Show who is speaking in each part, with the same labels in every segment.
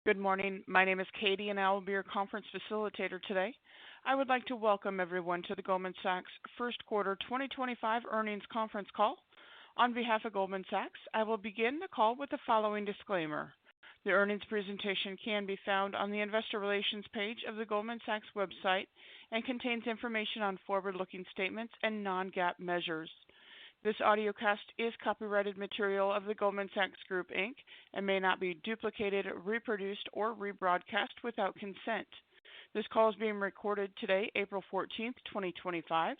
Speaker 1: Good morning. My name is Katie, and I will be your conference facilitator today. I would like to welcome everyone to the Goldman Sachs First Quarter 2025 Earnings Conference Call. On behalf of Goldman Sachs, I will begin the call with the following disclaimer. The earnings presentation can be found on the Investor Relations page of the Goldman Sachs website and contains information on forward-looking statements and non-GAAP measures. This audiocast is copyrighted material of the Goldman Sachs Group, Inc., and may not be duplicated, reproduced, or rebroadcast without consent. This call is being recorded today, April 14th, 2025.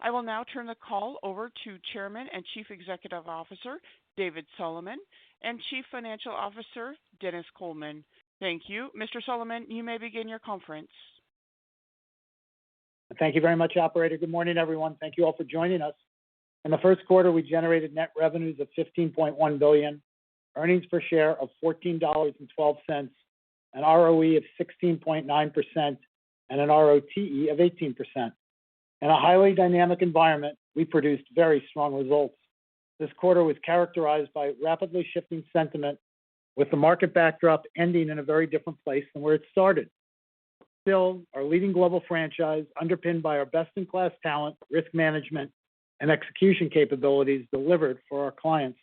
Speaker 1: I will now turn the call over to Chairman and Chief Executive Officer David Solomon and Chief Financial Officer Dennis Coleman. Thank you. Mr. Solomon, you may begin your conference.
Speaker 2: Thank you very much, Operator. Good morning, everyone. Thank you all for joining us. In the first quarter, we generated net revenues of $15.1 billion, earnings per share of $14.12, an ROE of 16.9%, and an ROTE of 18%. In a highly dynamic environment, we produced very strong results. This quarter was characterized by rapidly shifting sentiment, with the market backdrop ending in a very different place than where it started. Still, our leading global franchise, underpinned by our best-in-class talent, risk management, and execution capabilities, delivered for our clients.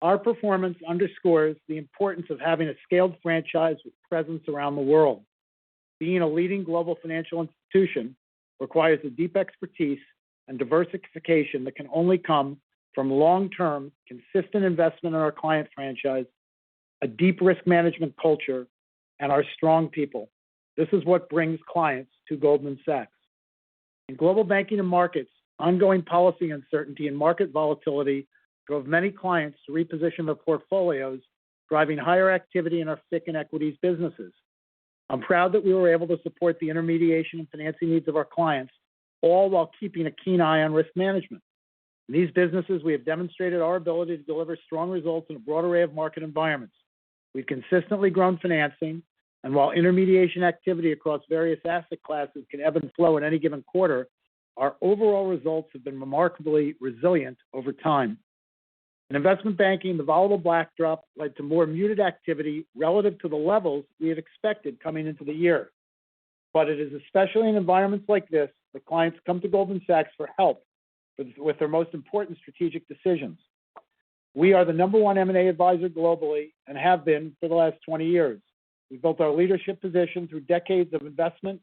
Speaker 2: Our performance underscores the importance of having a scaled franchise with presence around the world. Being a leading global financial institution requires a deep expertise and diversification that can only come from long-term, consistent investment in our client franchise, a deep risk management culture, and our strong people. This is what brings clients to Goldman Sachs. In global banking and markets, ongoing policy uncertainty and market volatility drove many clients to reposition their portfolios, driving higher activity in our FICC and equities businesses. I'm proud that we were able to support the intermediation and financing needs of our clients, all while keeping a keen eye on risk management. In these businesses, we have demonstrated our ability to deliver strong results in a broad array of market environments. We've consistently grown financing, and while intermediation activity across various asset classes can ebb and flow in any given quarter, our overall results have been remarkably resilient over time. In investment banking, the volatile backdrop led to more muted activity relative to the levels we had expected coming into the year. But it is especially in environments like this that clients come to Goldman Sachs for help with their most important strategic decisions. We are the number one M&A advisor globally and have been for the last 20 years. We built our leadership position through decades of investment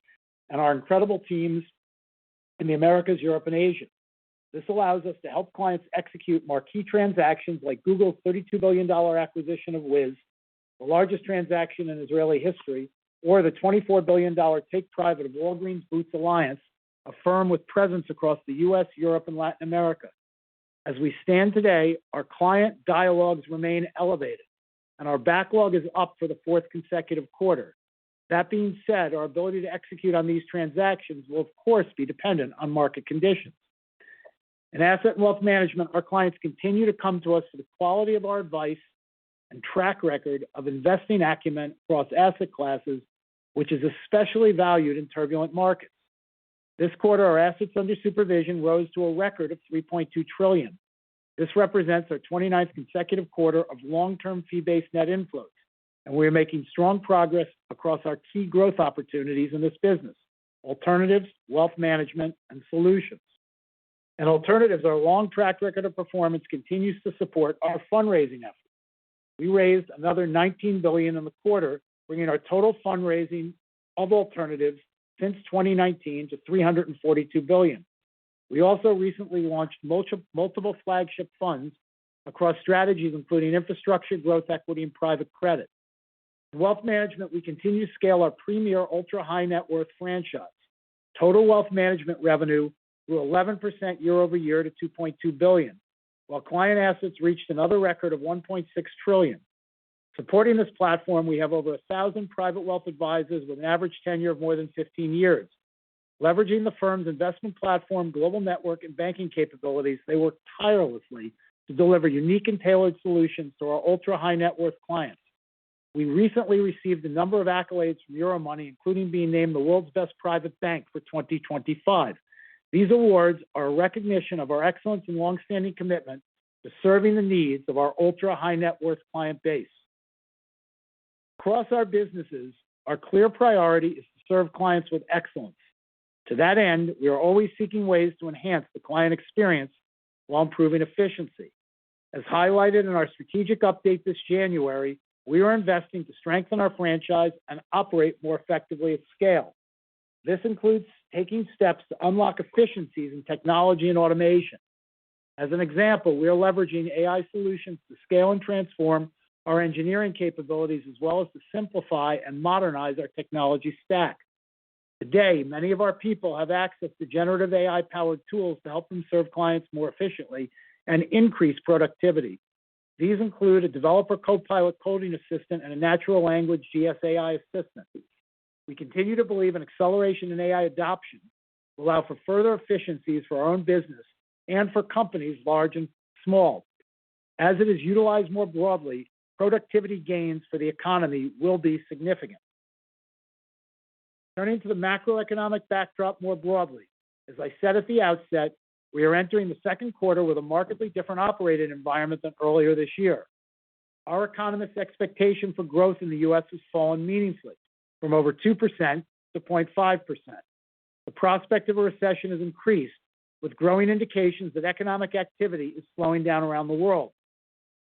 Speaker 2: and our incredible teams in the Americas, Europe, and Asia. This allows us to help clients execute marquee transactions like Google's $32 billion acquisition of Wiz, the largest transaction in Israeli history, or the $24 billion take-private of Walgreens Boots Alliance, a firm with presence across the U.S., Europe, and Latin America. As we stand today, our client dialogues remain elevated, and our backlog is up for the fourth consecutive quarter. That being said, our ability to execute on these transactions will, of course, be dependent on market conditions. In asset and wealth management, our clients continue to come to us for the quality of our advice and track record of investing acumen across asset classes, which is especially valued in turbulent markets. This quarter, our assets under supervision rose to a record of $3.2 trillion. This represents our 29th consecutive quarter of long-term fee-based net inflows, and we are making strong progress across our key growth opportunities in this business: alternatives, wealth management, and solutions. In alternatives, our long track record of performance continues to support our fundraising efforts. We raised another $19 billion in the quarter, bringing our total fundraising of alternatives since 2019 to $342 billion. We also recently launched multiple flagship funds across strategies including infrastructure, growth equity, and private credit. In wealth management, we continue to scale our premier ultra-high net worth franchise. Total wealth management revenue grew 11% year over year to $2.2 billion, while client assets reached another record of $1.6 trillion. Supporting this platform, we have over 1,000 private wealth advisors with an average tenure of more than 15 years. Leveraging the firm's investment platform, global network, and banking capabilities, they work tirelessly to deliver unique and tailored solutions to our ultra-high net worth clients. We recently received a number of accolades from Euromoney, including being named the world's best private bank for 2025. These awards are a recognition of our excellence and longstanding commitment to serving the needs of our ultra-high net worth client base. Across our businesses, our clear priority is to serve clients with excellence. To that end, we are always seeking ways to enhance the client experience while improving efficiency. As highlighted in our strategic update this January, we are investing to strengthen our franchise and operate more effectively at scale. This includes taking steps to unlock efficiencies in technology and automation. As an example, we are leveraging AI solutions to scale and transform our engineering capabilities as well as to simplify and modernize our technology stack. Today, many of our people have access to generative AI-powered tools to help them serve clients more efficiently and increase productivity. These include a developer co-pilot coding assistant and a natural language GSAI assistant. We continue to believe an acceleration in AI adoption will allow for further efficiencies for our own business and for companies large and small. As it is utilized more broadly, productivity gains for the economy will be significant. Turning to the macroeconomic backdrop more broadly, as I said at the outset, we are entering the second quarter with a markedly different operating environment than earlier this year. Our economists' expectation for growth in the U.S. has fallen meaningfully, from over 2% to 0.5%. The prospect of a recession has increased, with growing indications that economic activity is slowing down around the world.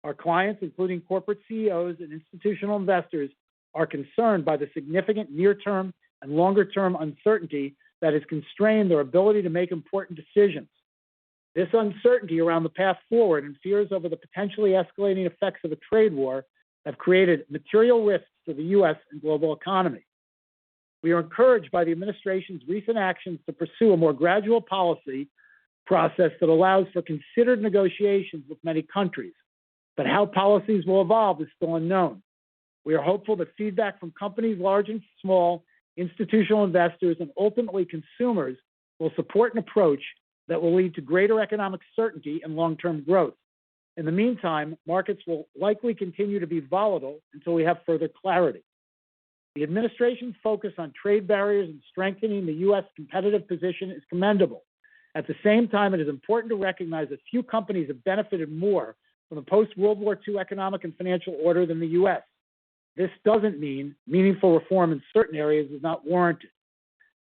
Speaker 2: Our clients, including corporate CEOs and institutional investors, are concerned by the significant near-term and longer-term uncertainty that has constrained their ability to make important decisions. This uncertainty around the path forward and fears over the potentially escalating effects of a trade war have created material risks to the U.S. and global economy. We are encouraged by the administration's recent actions to pursue a more gradual policy process that allows for considered negotiations with many countries. But how policies will evolve is still unknown. We are hopeful that feedback from companies large and small, institutional investors, and ultimately consumers will support an approach that will lead to greater economic certainty and long-term growth. In the meantime, markets will likely continue to be volatile until we have further clarity. The administration's focus on trade barriers and strengthening the U.S. competitive position is commendable. At the same time, it is important to recognize that few companies have benefited more from the post-World War II economic and financial order than the U.S. This doesn't mean meaningful reform in certain areas is not warranted.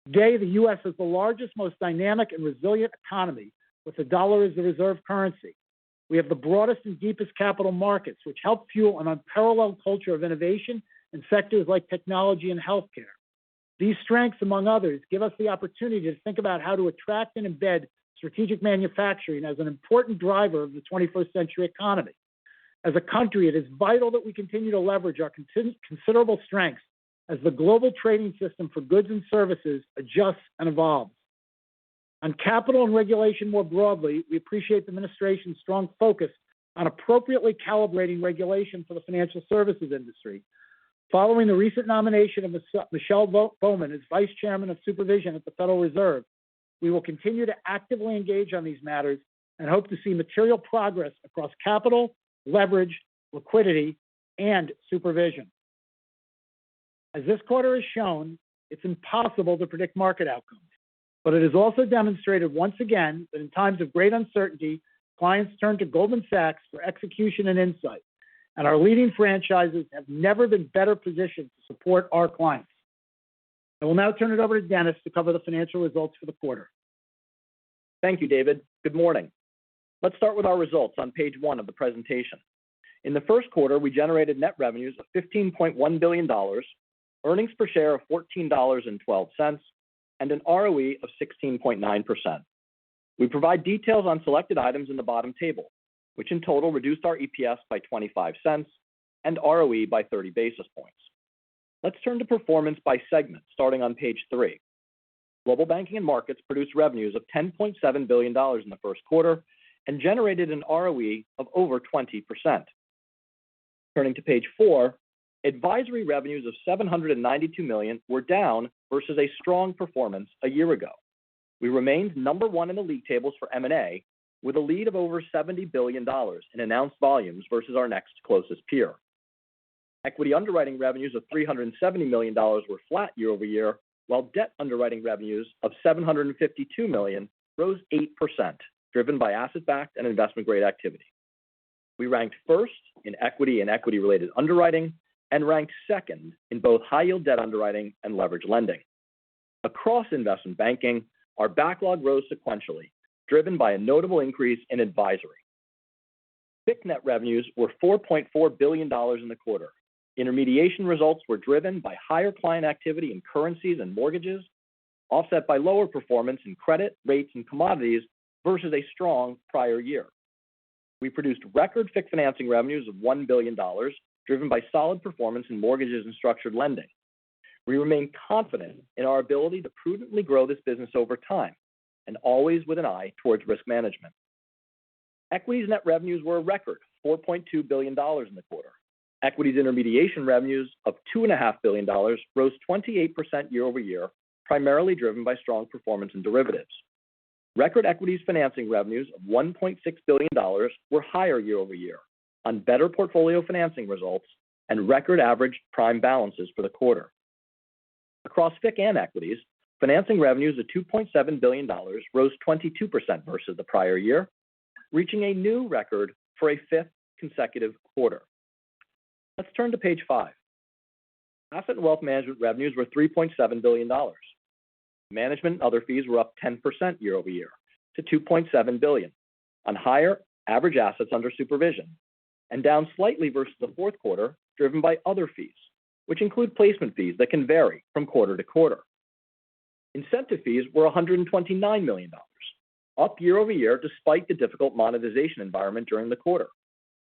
Speaker 2: Today, the U.S. is the largest, most dynamic, and resilient economy, with the dollar as the reserve currency. We have the broadest and deepest capital markets, which help fuel an unparalleled culture of innovation in sectors like technology and healthcare. These strengths, among others, give us the opportunity to think about how to attract and embed strategic manufacturing as an important driver of the 21st century economy. As a country, it is vital that we continue to leverage our considerable strengths as the global trading system for goods and services adjusts and evolves. On capital and regulation more broadly, we appreciate the administration's strong focus on appropriately calibrating regulation for the financial services industry. Following the recent nomination of Michelle Bowman as Vice Chairman of Supervision at the Federal Reserve, we will continue to actively engage on these matters and hope to see material progress across capital, leverage, liquidity, and supervision. As this quarter has shown, it's impossible to predict market outcomes, but it has also demonstrated once again that in times of great uncertainty, clients turn to Goldman Sachs for execution and insight, and our leading franchises have never been better positioned to support our clients. I will now turn it over to Dennis to cover the financial results for the quarter.
Speaker 3: Thank you, David. Good morning. Let's start with our results on page 1 of the presentation. In the first quarter, we generated net revenues of $15.1 billion, earnings per share of $14.12, and an ROE of 16.9%. We provide details on selected items in the bottom table, which in total reduced our EPS by 25 cents and ROE by 30 basis points. Let's turn to performance by segment, starting on page 3. Global Banking and Markets produced revenues of $10.7 billion in the first quarter and generated an ROE of over 20%. Turning to page 4, advisory revenues of $792 million were down versus a strong performance a year ago. We remained number 1 in the league tables for M&A, with a lead of over $70 billion in announced volumes versus our next closest peer. Equity underwriting revenues of $370 million were flat year over year, while debt underwriting revenues of $752 million rose 8%, driven by asset-backed and investment-grade activity. We ranked first in equity and equity-related underwriting and ranked second in both high-yield debt underwriting and leverage lending. Across investment banking, our backlog rose sequentially, driven by a notable increase in advisory. FICC net revenues were $4.4 billion in the quarter. Intermediation results were driven by higher client activity in currencies and mortgages, offset by lower performance in credit, rates, and commodities versus a strong prior year. We produced record FICC financing revenues of $1 billion, driven by solid performance in mortgages and structured lending. We remain confident in our ability to prudently grow this business over time, and always with an eye towards risk management. Equities net revenues were a record $4.2 billion in the quarter. Equities intermediation revenues of $2.5 billion rose 28% year over year, primarily driven by strong performance in derivatives. Record equities financing revenues of $1.6 billion were higher year over year on better portfolio financing results and record average prime balances for the quarter. Across FICC and equities, financing revenues of $2.7 billion rose 22% versus the prior year, reaching a new record for a fifth consecutive quarter. Let's turn to page 5. Asset and wealth management revenues were $3.7 billion. Management and other fees were up 10% year over year to $2.7 billion on higher average assets under supervision, and down slightly versus the fourth quarter, driven by other fees, which include placement fees that can vary from quarter to quarter. Incentive fees were $129 million, up year over year despite the difficult monetization environment during the quarter.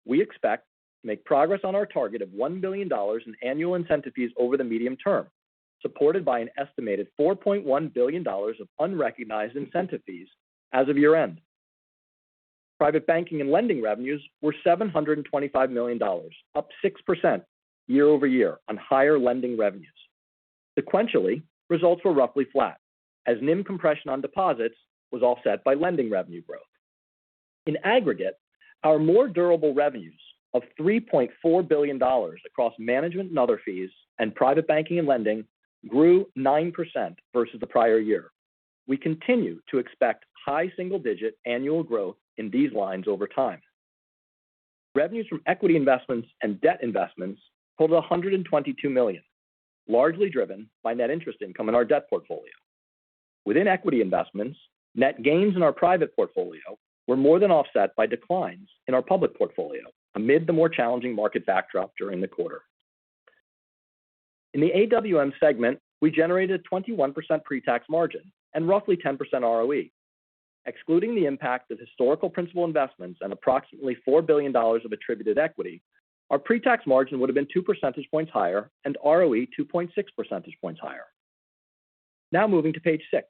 Speaker 3: We expect to make progress on our target of $1 billion in annual incentive fees over the medium term, supported by an estimated $4.1 billion of unrecognized incentive fees as of year-end. Private banking and lending revenues were $725 million, up 6% year over year on higher lending revenues. Sequentially, results were roughly flat, as NIM compression on deposits was offset by lending revenue growth. In aggregate, our more durable revenues of $3.4 billion across management and other fees and private banking and lending grew 9% versus the prior year. We continue to expect high single-digit annual growth in these lines over time. Revenues from equity investments and debt investments totaled $122 million, largely driven by net interest income in our debt portfolio. Within equity investments, net gains in our private portfolio were more than offset by declines in our public portfolio amid the more challenging market backdrop during the quarter. In the AWM segment, we generated a 21% pre-tax margin and roughly 10% ROE. Excluding the impact of historical principal investments and approximately $4 billion of attributed equity, our pre-tax margin would have been 2 percentage points higher and ROE 2.6 percentage points higher. Now moving to page 6.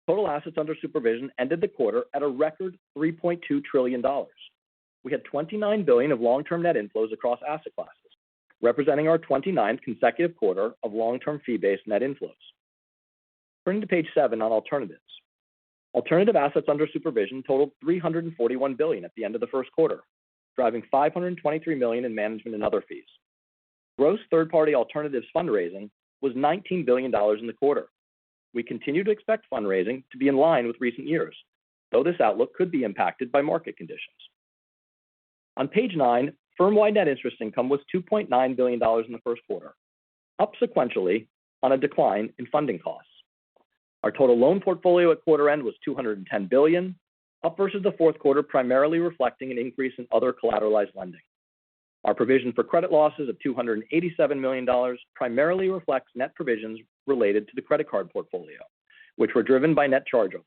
Speaker 3: Total assets under supervision ended the quarter at a record $3.2 trillion. We had $29 billion of long-term net inflows across asset classes, representing our 29th consecutive quarter of long-term fee-based net inflows. Turning to page 7 on alternatives. Alternative assets under supervision totaled $341 billion at the end of the first quarter, driving $523 million in management and other fees. Gross third-party alternatives fundraising was $19 billion in the quarter. We continue to expect fundraising to be in line with recent years, though this outlook could be impacted by market conditions. On page 9, firm-wide net interest income was $2.9 billion in the first quarter, up sequentially on a decline in funding costs. Our total loan portfolio at quarter end was $210 billion, up versus the fourth quarter, primarily reflecting an increase in other collateralized lending. Our provision for credit losses of $287 million primarily reflects net provisions related to the credit card portfolio, which were driven by net charge-offs,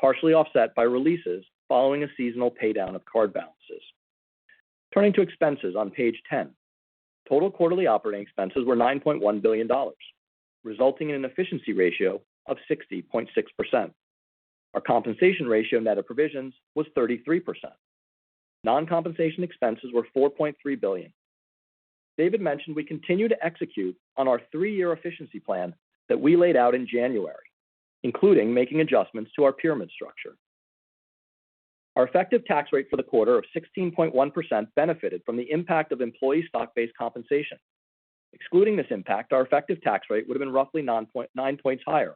Speaker 3: partially offset by releases following a seasonal paydown of card balances. Turning to expenses on page 10. Total quarterly operating expenses were $9.1 billion, resulting in an efficiency ratio of 60.6%. Our compensation ratio net of provisions was 33%. Non-compensation expenses were $4.3 billion. David mentioned we continue to execute on our 3-year efficiency plan that we laid out in January, including making adjustments to our pyramid structure. Our effective tax rate for the quarter of 16.1% benefited from the impact of employee stock-based compensation. Excluding this impact, our effective tax rate would have been roughly 9 points higher.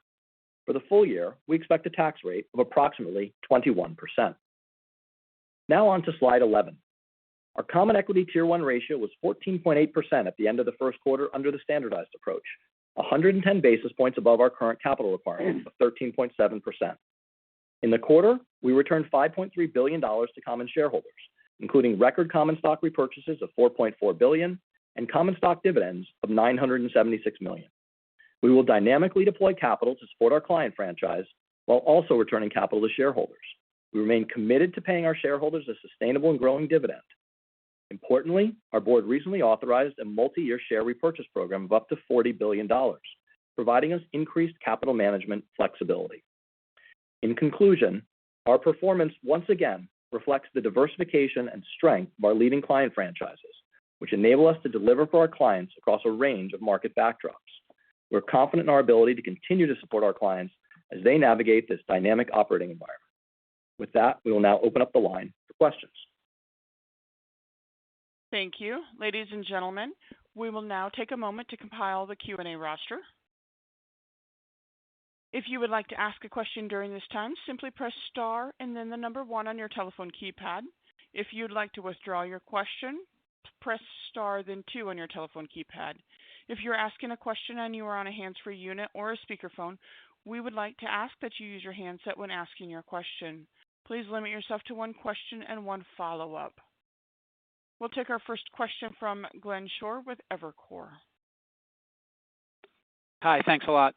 Speaker 3: For the full year, we expect a tax rate of approximately 21%. Now on to slide 11. Our Common Equity Tier 1 ratio was 14.8% at the end of the first quarter under the standardized approach, 110 basis points above our current capital requirement of 13.7%. In the quarter, we returned $5.3 billion to common shareholders, including record common stock repurchases of $4.4 billion and common stock dividends of $976 million. We will dynamically deploy capital to support our client franchise while also returning capital to shareholders. We remain committed to paying our shareholders a sustainable and growing dividend. Importantly, our board recently authorized a multi-year share repurchase program of up to $40 billion, providing us increased capital management flexibility. In conclusion, our performance once again reflects the diversification and strength of our leading client franchises, which enable us to deliver for our clients across a range of market backdrops. We're confident in our ability to continue to support our clients as they navigate this dynamic operating environment. With that, we will now open up the line for questions.
Speaker 1: Thank you. Ladies and gentlemen, we will now take a moment to compile the Q&A roster. If you would like to ask a question during this time, simply press star and then the number 1 on your telephone keypad. If you'd like to withdraw your question, press star then 2 on your telephone keypad. If you're asking a question and you are on a hands-free unit or a speakerphone, we would like to ask that you use your handset when asking your question. Please limit yourself to 1 question and 1 follow-up. We'll take our first question from Glenn Schorr with Evercore.
Speaker 4: Hi, thanks a lot.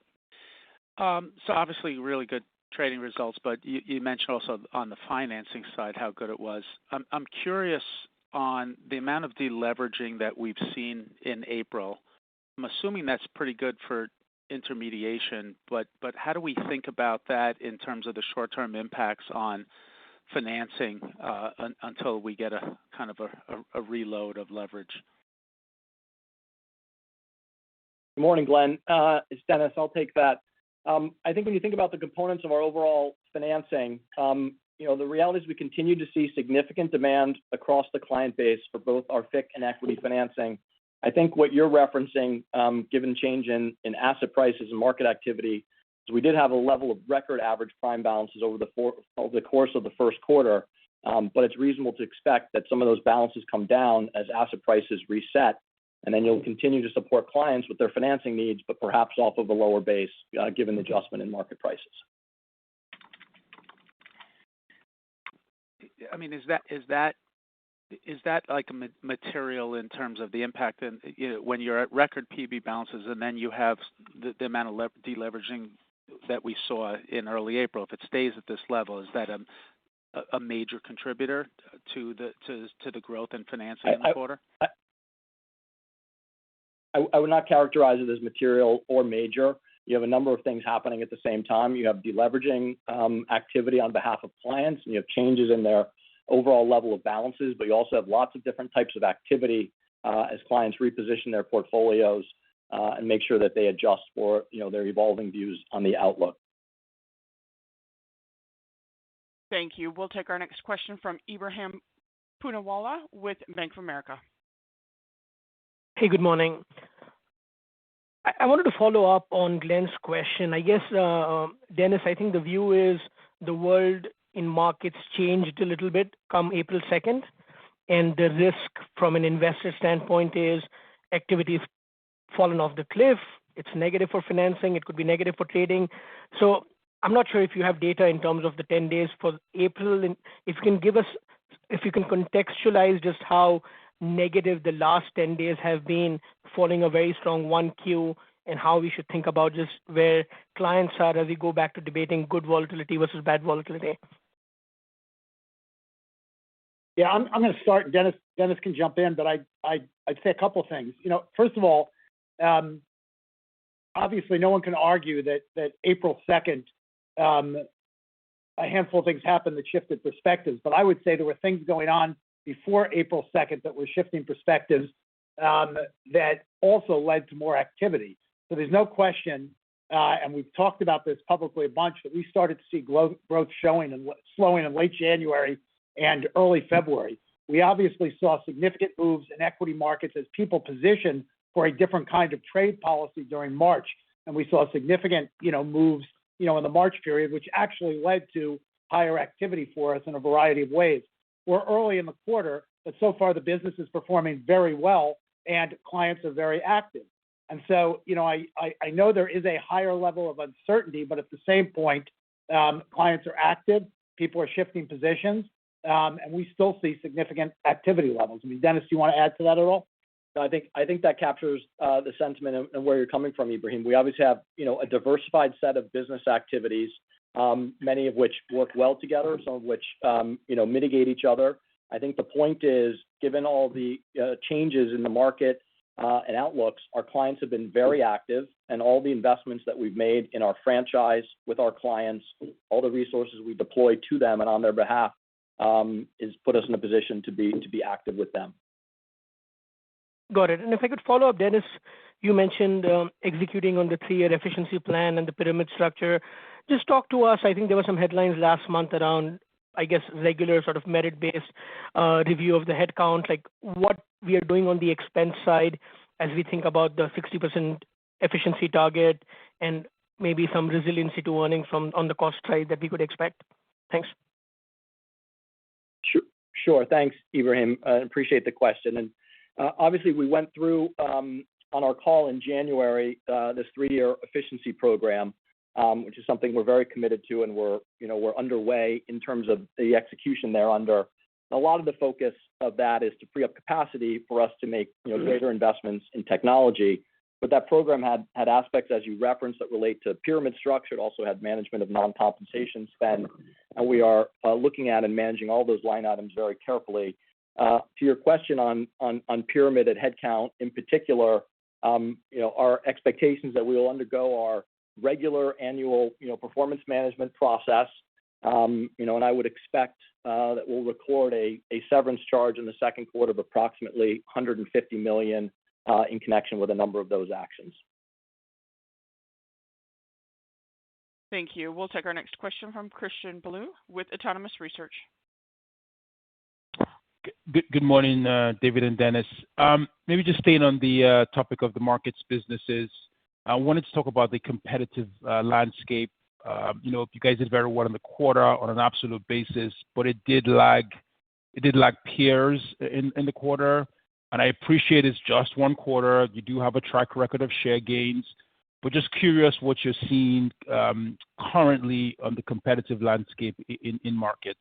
Speaker 4: So obviously really good trading results, but you mentioned also on the financing side how good it was. I'm curious on the amount of deleveraging that we've seen in April. I'm assuming that's pretty good for intermediation, but how do we think about that in terms of the short-term impacts on financing until we get a kind of a reload of leverage?
Speaker 3: Good morning, Glenn. It's Dennis. I'll take that. I think when you think about the components of our overall financing, the reality is we continue to see significant demand across the client base for both our FICC and equity financing. I think what you're referencing, given change in asset prices and market activity, is we did have a level of record average prime balances over the course of the first quarter, but it's reasonable to expect that some of those balances come down as asset prices reset, and then you'll continue to support clients with their financing needs, but perhaps off of a lower base, given the adjustment in market prices.
Speaker 4: I mean, is that like a material in terms of the impact? And when you're at record PB balances, and then you have the amount of deleveraging that we saw in early April, if it stays at this level, is that a major contributor to the growth in financing in the quarter?
Speaker 3: I would not characterize it as material or major. You have a number of things happening at the same time. You have deleveraging activity on behalf of clients, and you have changes in their overall level of balances, but you also have lots of different types of activity as clients reposition their portfolios and make sure that they adjust for their evolving views on the outlook.
Speaker 1: Thank you. We'll take our next question from Ebrahim Poonawala with Bank of America.
Speaker 5: Hey, good morning. I wanted to follow up on Glenn's question. I guess, Dennis, I think the view is the world in markets changed a little bit come April 2nd, and the risk from an investor standpoint is activity's fallen off the cliff. It's negative for financing. It could be negative for trading. So I'm not sure if you have data in terms of the 10 days for April, and if you can contextualize just how negative the last 10 days have been, following a very strong 1Q, and how we should think about just where clients are as we go back to debating good volatility versus bad volatility.
Speaker 2: Yeah, I'm going to start. Dennis can jump in, but I'd say a couple of things. First of all, obviously no one can argue that April 2nd, a handful of things happened that shifted perspectives. But I would say there were things going on before April 2nd that were shifting perspectives that also led to more activity. So there's no question, and we've talked about this publicly a bunch, that we started to see growth slowing in late January and early February. We obviously saw significant moves in equity markets as people positioned for a different kind of trade policy during March, and we saw significant moves in the March period, which actually led to higher activity for us in a variety of ways. We're early in the quarter, but so far the business is performing very well and clients are very active. And so, I know there is a higher level of uncertainty, but at the same point, clients are active, people are shifting positions, and we still see significant activity levels. I mean, Dennis, do you want to add to that at all?
Speaker 3: No, I think that captures the sentiment and where you're coming from, Ibrahim. We obviously have a diversified set of business activities, many of which work well together, some of which mitigate each other. I think the point is, given all the changes in the market and outlooks, our clients have been very active, and all the investments that we've made in our franchise with our clients, all the resources we deploy to them and on their behalf, is put us in a position to be active with them.
Speaker 5: Got it. And if I could follow up, Dennis, you mentioned executing on the 3-year efficiency plan and the pyramid structure. Just talk to us. I think there were some headlines last month around, I guess, regular sort of merit-based review of the headcount, like what we are doing on the expense side as we think about the 60% efficiency target and maybe some resiliency to earnings on the cost side that we could expect. Thanks.
Speaker 3: Sure. Thanks, Ibrahim. I appreciate the question. And obviously, we went through on our call in January this 3-year efficiency program, which is something we're very committed to, and we're underway in terms of the execution thereunder. A lot of the focus of that is to free up capacity for us to make greater investments in technology. But that program had aspects, as you referenced, that relate to pyramid structure. It also had management of non-compensation spend, and we are looking at and managing all those line items very carefully. To your question on pyramid and headcount in particular, our expectations that we will undergo our regular annual performance management process, and I would expect that we'll record a severance charge in the second quarter of approximately $150 million in connection with a number of those actions.
Speaker 1: Thank you. We'll take our next question from Christian Belu with Autonomous Research.
Speaker 6: Good morning, David and Dennis. Maybe just staying on the topic of the markets businesses, I wanted to talk about the competitive landscape. You guys did very well in the quarter on an absolute basis, but it did lag peers in the quarter. And I appreciate it's just one quarter. You do have a track record of share gains, but just curious what you're seeing currently on the competitive landscape in markets.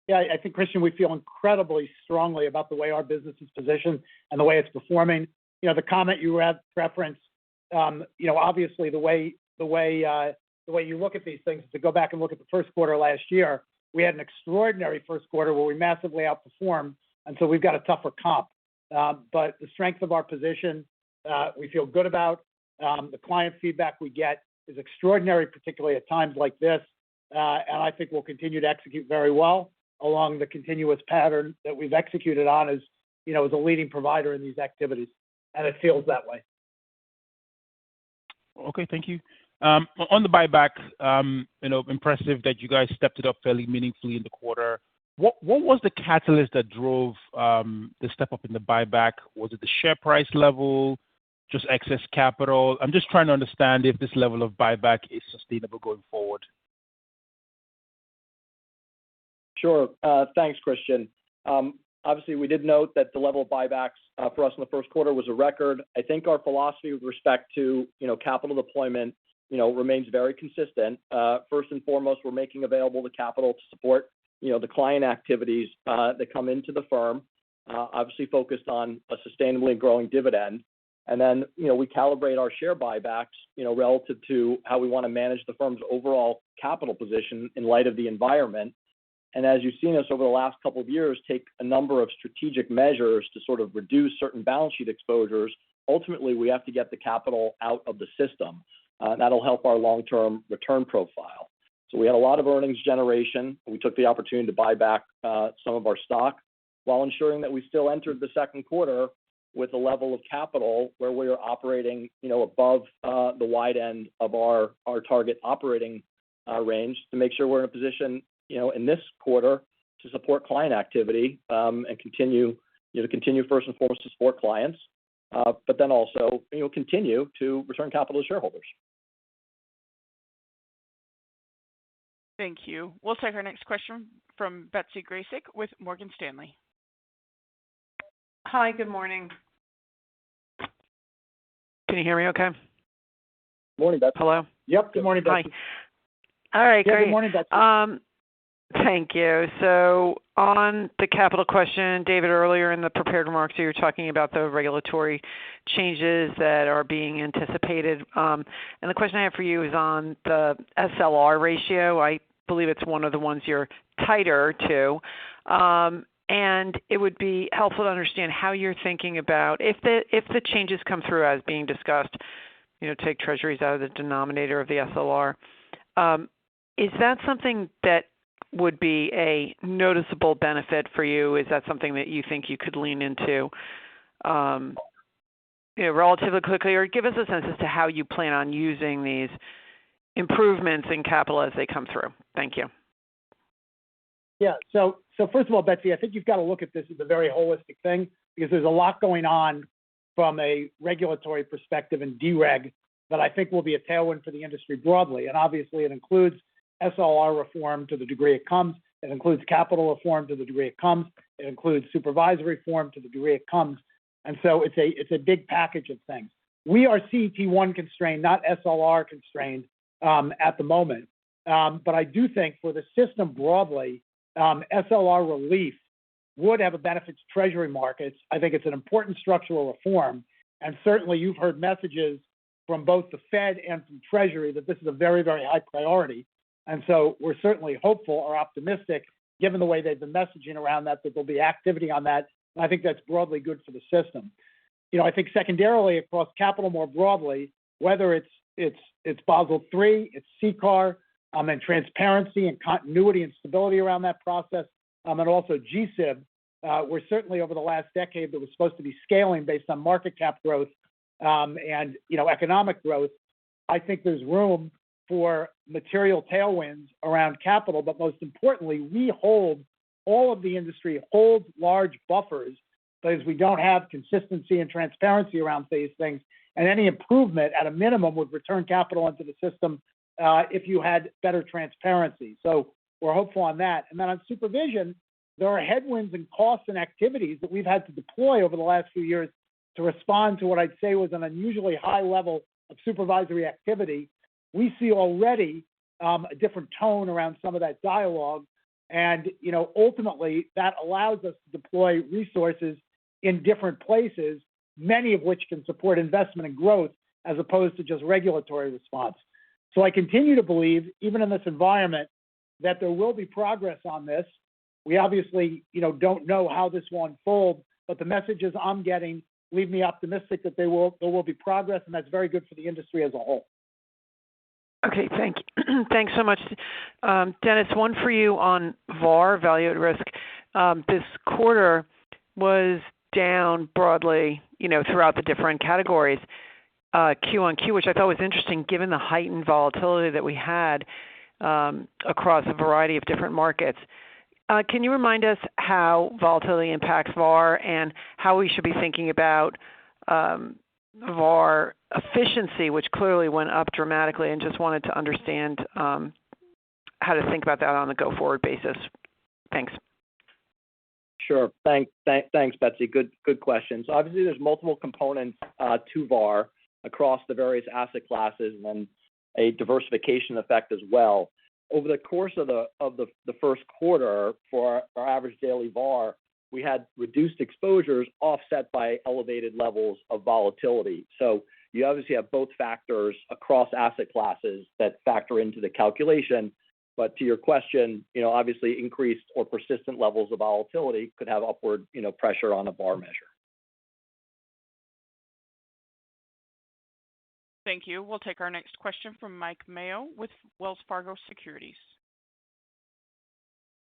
Speaker 2: Yeah, I think, Christian, we feel incredibly strongly about the way our business is positioned and the way it's performing. The comment you referenced, obviously the way you look at these things is to go back and look at the first quarter last year. We had an extraordinary first quarter where we massively outperformed, and so we've got a tougher comp. But the strength of our position, we feel good about. The client feedback we get is extraordinary, particularly at times like this, and I think we'll continue to execute very well along the continuous pattern that we've executed on as a leading provider in these activities, and it feels that way.
Speaker 6: Okay, thank you. On the buyback, impressive that you guys stepped it up fairly meaningfully in the quarter. What was the catalyst that drove the step up in the buyback? Was it the share price level, just excess capital? I'm just trying to understand if this level of buyback is sustainable going forward.
Speaker 3: Sure. Thanks, Christian. Obviously, we did note that the level of buybacks for us in the first quarter was a record. I think our philosophy with respect to capital deployment remains very consistent. First and foremost, we're making available the capital to support the client activities that come into the firm, obviously focused on a sustainably growing dividend. And then we calibrate our share buybacks relative to how we want to manage the firm's overall capital position in light of the environment. And as you've seen us over the last couple of years take a number of strategic measures to sort of reduce certain balance sheet exposures, ultimately we have to get the capital out of the system. That'll help our long-term return profile. So we had a lot of earnings generation. We took the opportunity to buy back some of our stock while ensuring that we still entered the second quarter with a level of capital where we are operating above the wide end of our target operating range to make sure we're in a position in this quarter to support client activity and continue first and foremost to support clients, but then also continue to return capital to shareholders.
Speaker 1: Thank you. We'll take our next question from Betsy Graseck with Morgan Stanley.
Speaker 7: Hi, good morning.
Speaker 8: Can you hear me okay?
Speaker 3: Morning, Beth.
Speaker 8: Hello?
Speaker 2: Yep. Good morning, Betsy.
Speaker 8: Hi. All right,
Speaker 2: Yeah,
Speaker 8: great.
Speaker 2: good morning, Betsy.
Speaker 8: Thank you. So on the capital question, David, earlier in the prepared remarks, you were talking about the regulatory changes that are being anticipated. And the question I have for you is on the SLR ratio. I believe it's one of the ones you're tighter to. And it would be helpful to understand how you're thinking about if the changes come through as being discussed, take treasuries out of the denominator of the SLR. Is that something that would be a noticeable benefit for you? Is that something that you think you could lean into relatively quickly? Or give us a sense as to how you plan on using these improvements in capital as they come through. Thank you.
Speaker 2: Yeah. So first of all, Betsy, I think you've got to look at this as a very holistic thing because there's a lot going on from a regulatory perspective and dereg that I think will be a tailwind for the industry broadly. And obviously it includes SLR reform to the degree it comes. It includes capital reform to the degree it comes. It includes supervisory reform to the degree it comes. And so it's a big package of things. We are CET1 constrained, not SLR constrained at the moment. But I do think for the system broadly, SLR relief would have a benefit to Treasury markets. I think it's an important structural reform. And certainly you've heard messages from both the Fed and from Treasury that this is a very, very high priority. And so we're certainly hopeful or optimistic, given the way they've been messaging around that there'll be activity on that. And I think that's broadly good for the system. I think secondarily across capital more broadly, whether it's Basel III, it's CCAR, and transparency and continuity and stability around that process, and also GSIB, we're certainly over the last decade that was supposed to be scaling based on market cap growth and economic growth. I think there's room for material tailwinds around capital, but most importantly, all of the industry holds large buffers because we don't have consistency and transparency around these things, and any improvement at a minimum would return capital into the system if you had better transparency. So we're hopeful on that. And then on supervision, there are headwinds and costs and activities that we've had to deploy over the last few years to respond to what I'd say was an unusually high level of supervisory activity. We see already a different tone around some of that dialogue. And, ultimately that allows us to deploy resources in different places, many of which can support investment and growth as opposed to just regulatory response. So I continue to believe, even in this environment, that there will be progress on this. We obviously, don't know how this will unfold, but the messages I'm getting leave me optimistic that there will be progress, and that's very good for the industry as a whole.
Speaker 8: Okay, thank you. Thanks so much. Dennis, one for you on VAR, value at risk. This quarter was down broadly, throughout the different categories, Q on Q, which I thought was interesting given the heightened volatility that we had across a variety of different markets. Can you remind us how volatility impacts VAR and how we should be thinking about VAR efficiency, which clearly went up dramatically, and just wanted to understand how to think about that on a go-forward basis. Thanks.
Speaker 3: Sure. Thanks, Betsy. Good questions. Obviously, there's multiple components to VAR across the various asset classes, and then a diversification effect as well. Over the course of the first quarter, for our average daily VAR, we had reduced exposures offset by elevated levels of volatility. So you obviously have both factors across asset classes that factor into the calculation. But to your question, obviously increased or persistent levels of volatility could have upward, pressure on a VAR measure.
Speaker 1: Thank you. We'll take our next question from Mike Mayo with Wells Fargo Securities.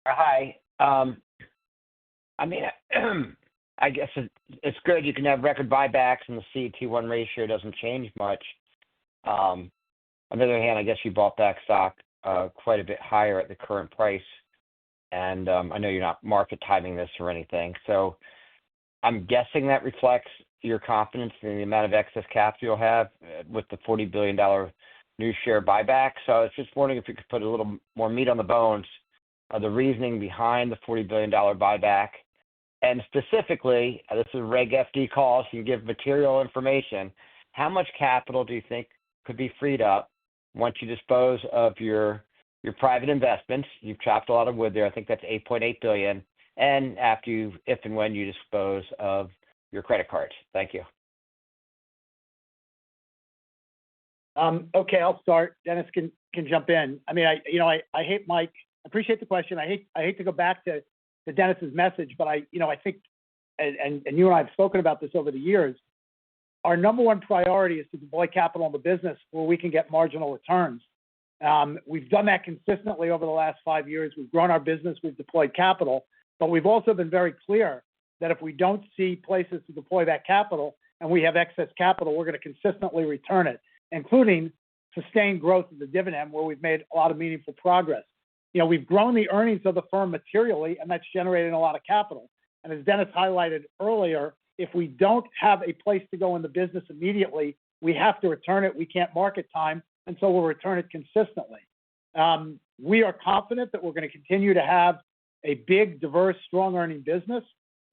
Speaker 9: Hi. I guess it's good you can have record buybacks and the CET1 ratio doesn't change much. On the other hand, I guess you bought back stock quite a bit higher at the current price. And I know you're not market timing this or anything. So I'm guessing that reflects your confidence in the amount of excess capital you'll have with the $40 billion new share buyback. So I was just wondering if you could put a little more meat on the bones of the reasoning behind the $40 billion buyback. And specifically, this is a Reg FD call, so you can give material information. How much capital do you think could be freed up once you dispose of your private investments? You've chopped a lot of wood there. I think that's $8.8 billion. And if and when you dispose of your credit cards. Thank you.
Speaker 2: Okay, I'll start. Dennis can jump in. I mean, I hate Mike. I appreciate the question. I hate to go back to Dennis's message, but I think, and you and I have spoken about this over the years. Our number one priority is to deploy capital in the business where we can get marginal returns. We've done that consistently over the last 5 years. We've grown our business. We've deployed capital, but we've also been very clear that if we don't see places to deploy that capital and we have excess capital, we're going to consistently return it, including sustained growth of the dividend, where we've made a lot of meaningful progress. We've grown the earnings of the firm materially, and that's generating a lot of capital. And as Dennis highlighted earlier, if we don't have a place to go in the business immediately, we have to return it. We can't market time, and so we'll return it consistently. We are confident that we're going to continue to have a big, diverse, strong earning business.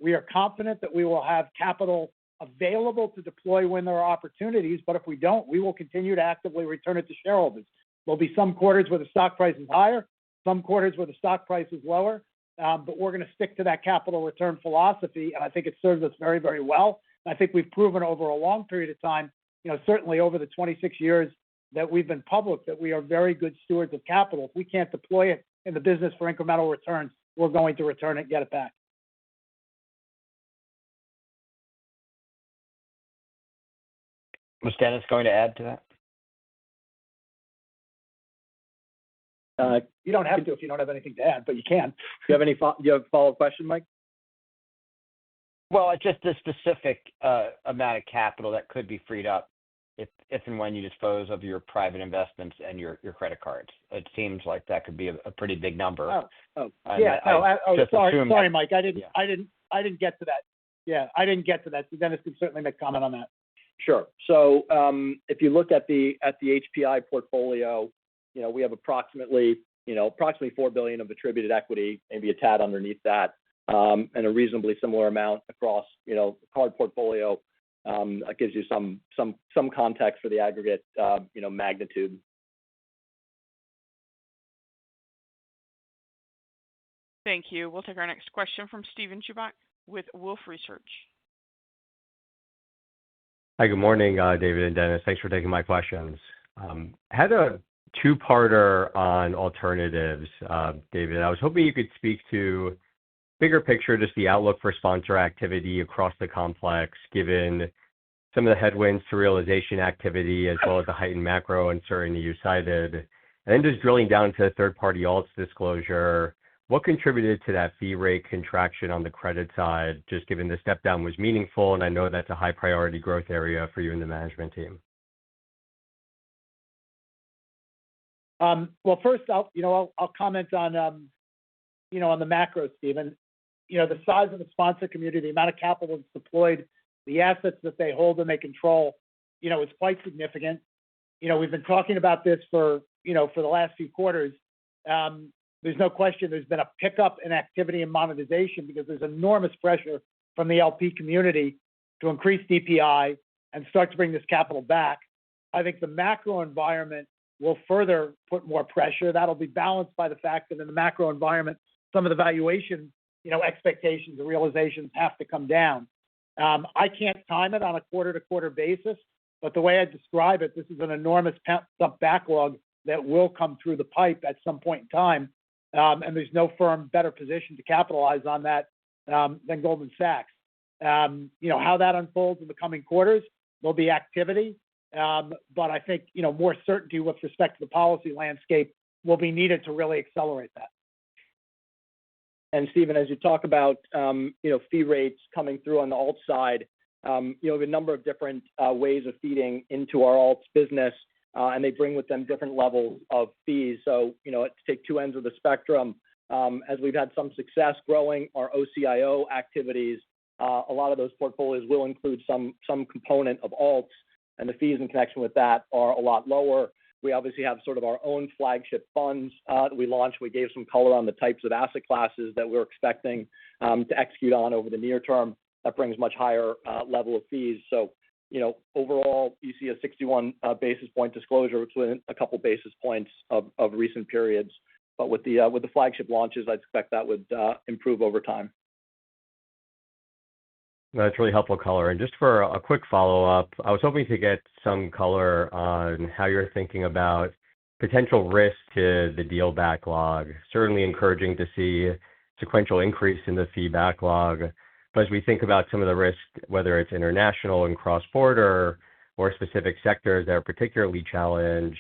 Speaker 2: We are confident that we will have capital available to deploy when there are opportunities, but if we don't, we will continue to actively return it to shareholders. There'll be some quarters where the stock price is higher, some quarters where the stock price is lower, but we're going to stick to that capital return philosophy, and I think it serves us very, very well. And I think we've proven over a long period of time, certainly over the 26 years that we've been public, that we are very good stewards of capital. If we can't deploy it in the business for incremental returns, we're going to return it and get it back.
Speaker 9: Was Dennis going to add to that?
Speaker 2: You don't have to if you don't have anything to add, but you can.
Speaker 3: Do you have a follow-up question, Mike?
Speaker 9: Well, it's just the specific amount of capital that could be freed up if and when you dispose of your private investments and your credit cards. It seems like that could be a pretty big number.
Speaker 2: Sorry, Mike. I didn't get to that. Yeah, I didn't get to that. So Dennis can certainly make comment on that.
Speaker 3: Sure. So if you look at the HPI portfolio, we have approximately $4 billion of attributed equity, maybe a tad underneath that, and a reasonably similar amount across the card portfolio. That gives you some context for the aggregate magnitude.
Speaker 1: Thank you. We'll take our next question from Steven Chubak with Wolfe Research.
Speaker 7: Hi, good morning, David and Dennis. Thanks for taking my questions. Had a two-parter on alternatives, David. I was hoping you could speak to bigger picture, just the outlook for sponsor activity across the complex, given some of the headwinds to realization activity as well as the heightened macro uncertainty you cited. And then just drilling down to third-party alts disclosure, what contributed to that fee rate contraction on the credit side, just given the step down was meaningful, and I know that's a high priority growth area for you and the management team?
Speaker 2: Well, first, I'll comment on on the macro, Stephen. The size of the sponsor community, the amount of capital that's deployed, the assets that they hold and they control, is quite significant. We've been talking about this for the last few quarters. There's no question there's been a pickup in activity and monetization because there's enormous pressure from the LP community to increase DPI and start to bring this capital back. I think the macro environment will further put more pressure. That'll be balanced by the fact that in the macro environment, some of the valuation, expectations and realizations have to come down. I can't time it on a quarter-to-quarter basis, but the way I describe it, this is an enormous pent-up backlog that will come through the pipe at some point in time, and there's no firm better position to capitalize on that than Goldman Sachs. How that unfolds in the coming quarters, there'll be activity, but I think more certainty with respect to the policy landscape will be needed to really accelerate that.
Speaker 3: And Stephen, as you talk about fee rates coming through on the alt side, we have a number of different ways of feeding into our alts business, and they bring with them different levels of fees. So to take two ends of the spectrum, as we've had some success growing our OCIO activities, a lot of those portfolios will include some component of alts, and the fees in connection with that are a lot lower. We obviously have sort of our own flagship funds that we launched. We gave some color on the types of asset classes that we're expecting to execute on over the near term. That brings much higher level of fees. So, overall, you see a 61 basis point disclosure between a couple basis points of recent periods. But with the flagship launches, I'd expect that would improve over time.
Speaker 7: That's really helpful color. And just for a quick follow-up, I was hoping to get some color on how you're thinking about potential risk to the deal backlog. Certainly encouraging to see sequential increase in the fee backlog. But as we think about some of the risk, whether it's international and cross-border or specific sectors that are particularly challenged,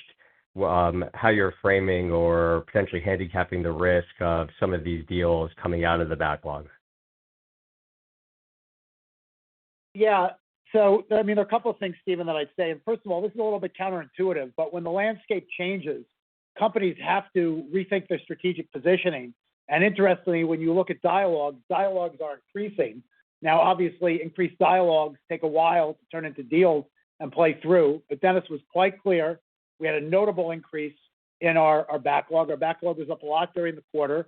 Speaker 7: how you're framing or potentially handicapping the risk of some of these deals coming out of the backlog.
Speaker 2: Yeah. So, I mean, there are a couple of things, Stephen, that I'd say. And first of all, this is a little bit counterintuitive, but when the landscape changes, companies have to rethink their strategic positioning. And interestingly, when you look at dialogues are increasing. Now, obviously, increased dialogues take a while to turn into deals and play through. But Dennis was quite clear. We had a notable increase in our backlog. Our backlog was up a lot during the quarter.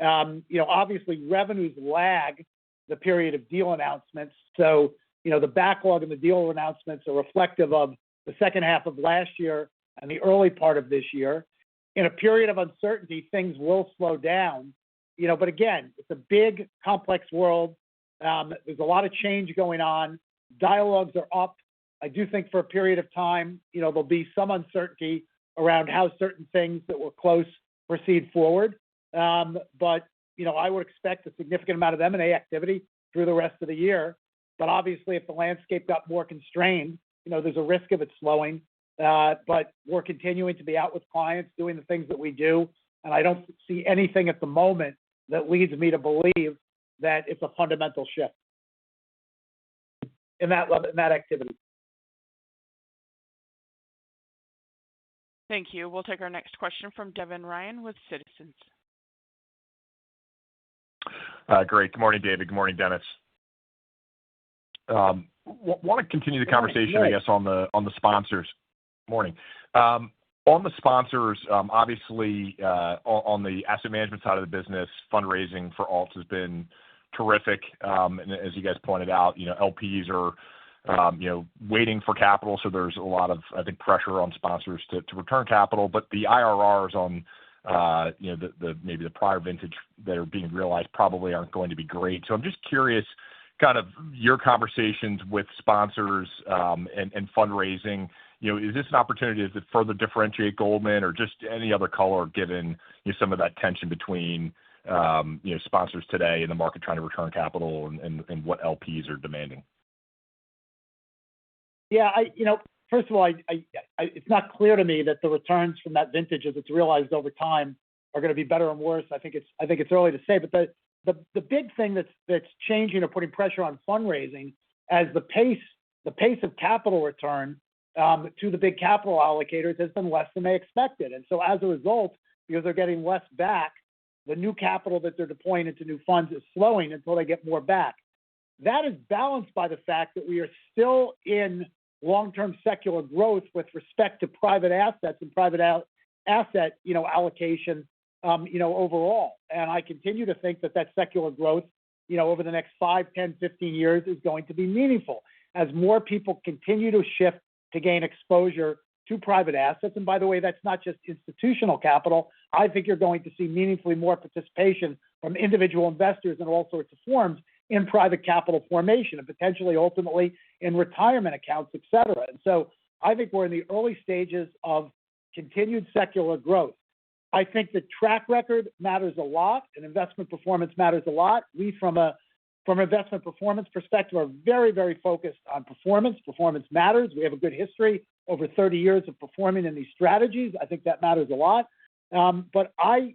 Speaker 2: Obviously, revenues lag the period of deal announcements. So, the backlog and the deal announcements are reflective of the second half of last year and the early part of this year. In a period of uncertainty, things will slow down. But again, it's a big, complex world. There's a lot of change going on. Dialogues are up. I do think for a period of time, there'll be some uncertainty around how certain things that were close proceed forward. But I would expect a significant amount of M&A activity through the rest of the year. But obviously, if the landscape got more constrained, there's a risk of it slowing. But we're continuing to be out with clients, doing the things that we do. And I don't see anything at the moment that leads me to believe that it's a fundamental shift in that activity.
Speaker 1: Thank you. We'll take our next question from Devin Ryan with Citizens.
Speaker 10: Great. Good morning, David. Good morning, Dennis. Want to continue the conversation, I guess, on the sponsors. Morning. On the sponsors, obviously, on the asset management side of the business, fundraising for alts has been terrific. And as you guys pointed out, LPs are, waiting for capital. So there's a lot of, I think, pressure on sponsors to return capital. But the IRRs on, maybe the prior vintage that are being realized probably aren't going to be great. So I'm just curious, kind of your conversations with sponsors and fundraising. Is this an opportunity to further differentiate Goldman, or just any other color given some of that tension between sponsors today in the market trying to return capital and what LPs are demanding?
Speaker 2: Yeah, first of all, it's not clear to me that the returns from that vintage, as it's realized over time, are going to be better or worse. I think it's early to say. But the big thing that's changing or putting pressure on fundraising as the pace of capital return to the big capital allocators has been less than they expected. And so as a result, because they're getting less back, the new capital that they're deploying into new funds is slowing until they get more back. That is balanced by the fact that we are still in long-term secular growth with respect to private assets and private asset allocation overall. And I continue to think that secular growth over the next 5, 10, 15 years is going to be meaningful as more people continue to shift to gain exposure to private assets. And by the way, that's not just institutional capital. I think you're going to see meaningfully more participation from individual investors in all sorts of forms in private capital formation and potentially ultimately in retirement accounts, et cetera. And so I think we're in the early stages of continued secular growth. I think the track record matters a lot and investment performance matters a lot. We, from investment performance perspective, are very, very focused on performance. Performance matters. We have a good history over 30 years of performing in these strategies. I think that matters a lot. But I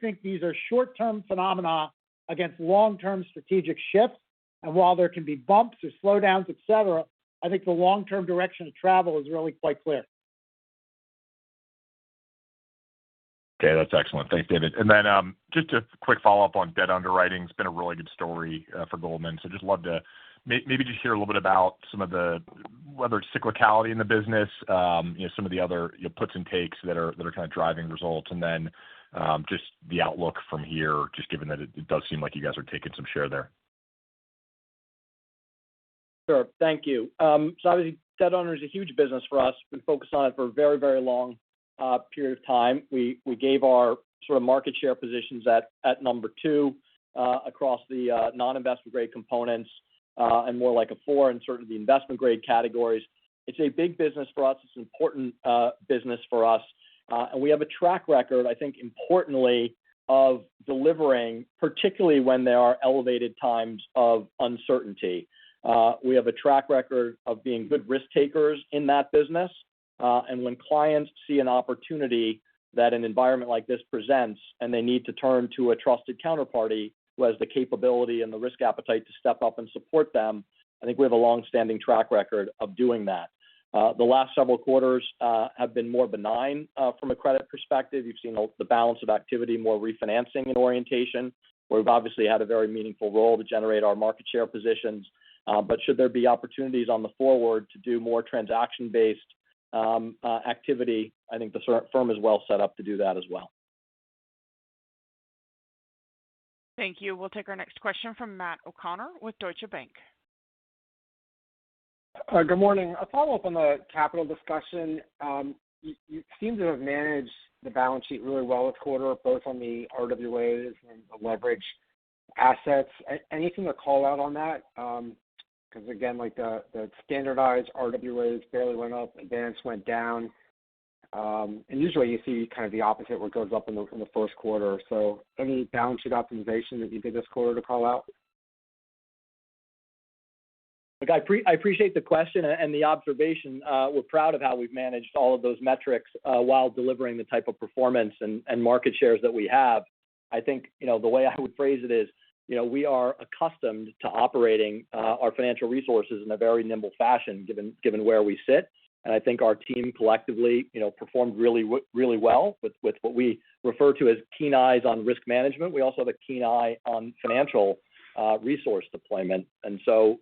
Speaker 2: think these are short-term phenomena against long-term strategic shifts. And while there can be bumps or slowdowns, et cetera, I think the long-term direction of travel is really quite clear.
Speaker 10: Okay, that's excellent. Thanks, David. And then just a quick follow-up on debt underwriting. It's been a really good story for Goldman. So just love to maybe just hear a little bit about some of the, whether it's cyclicality in the business, some of the other puts and takes that are kind of driving results, and then just the outlook from here, just given that it does seem like you guys are taking some share there.
Speaker 3: Sure. Thank you. So obviously, debt owner is a huge business for us. We've been focused on it for a very, very long period of time. We gave our sort of market share positions at number 2 across the non-investment grade components and more like a 4 in certain of the investment grade categories. It's a big business for us. It's an important business for us. And we have a track record, I think, importantly, of delivering, particularly when there are elevated times of uncertainty. We have a track record of being good risk takers in that business. And when clients see an opportunity that an environment like this presents and they need to turn to a trusted counterparty who has the capability and the risk appetite to step up and support them, I think we have a long-standing track record of doing that. The last several quarters have been more benign from a credit perspective. You've seen the balance of activity, more refinancing in orientation, where we've obviously had a very meaningful role to generate our market share positions. But should there be opportunities on the forward to do more transaction-based activity, I think the firm is well set up to do that as well.
Speaker 1: Thank you. We'll take our next question from Matt O'Connor with Deutsche Bank.
Speaker 11: Good morning. A follow-up on the capital discussion. You seem to have managed the balance sheet really well this quarter, both on the RWAs and the leverage assets. Anything to call out on that? Because again, like the standardized RWAs barely went up, advance went down, and usually you see kind of the opposite, where it goes up in the first quarter. So, any balance sheet optimization that you did this quarter to call out?
Speaker 3: Look, I appreciate the question and the observation. We're proud of how we've managed all of those metrics while delivering the type of performance and market shares that we have. I think the way I would phrase it is, we are accustomed to operating our financial resources in a very nimble fashion, given where we sit. And I think our team collectively, performed really, really well with what we refer to as keen eyes on risk management. We also have a keen eye on financial resource deployment. And so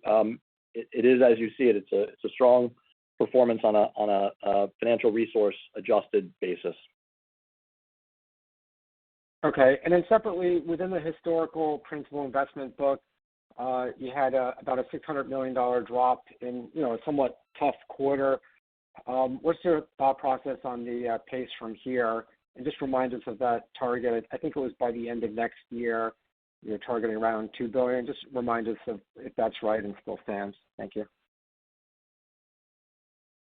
Speaker 3: it is, as you see it, it's a strong performance on a financial resource adjusted basis.
Speaker 11: Okay, and then separately, within the historical principal investment book, you had about a $600 million drop in a somewhat tough quarter. What's your thought process on the pace from here? And just remind us of that target. I think it was by the end of next year, you're targeting around $2 billion. Just remind us of if that's right and still stands. Thank you.